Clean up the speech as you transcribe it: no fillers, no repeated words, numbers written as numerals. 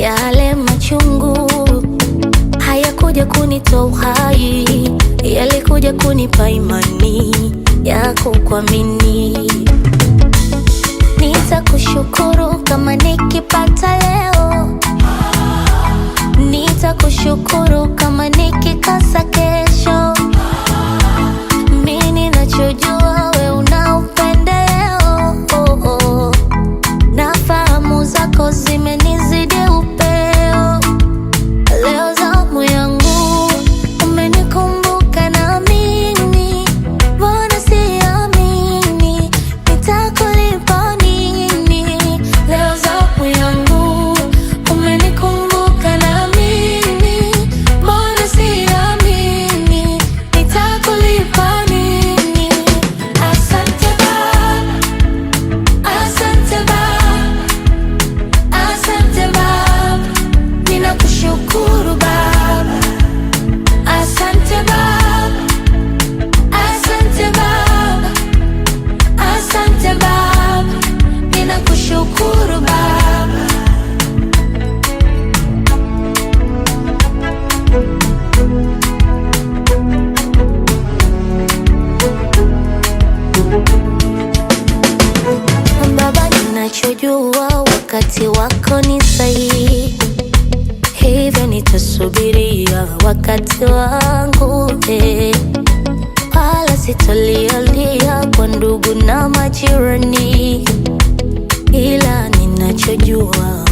Yale machungu hayakuja kunitoa uhai, yalikuja kunipa imani ya kukuamini. Nitakushukuru kama nikipata leo, nitakushukuru kama nikikosa kesho. Mimi ninachojua we una upendeleo, na fahamu zako zimenizidi upeo. Leo zamu yangu umenikumbuka na mimi, mbona siamini nitakulipa nini? Leo zamu yangu umenikumbuka na mimi, mbona siamini nitakulipa nini? Asante Baba, asante Baba, asante Baba, ninakushukuru Baba. Asante Baba, asante Baba, asante Baba, ninakushukuru Baba. Baba, ninachojua wakati wako ni sahihi, hivyo nitasubiria wakati wangu, wala sitalialia kwa ndugu na majirani, ila ninachojua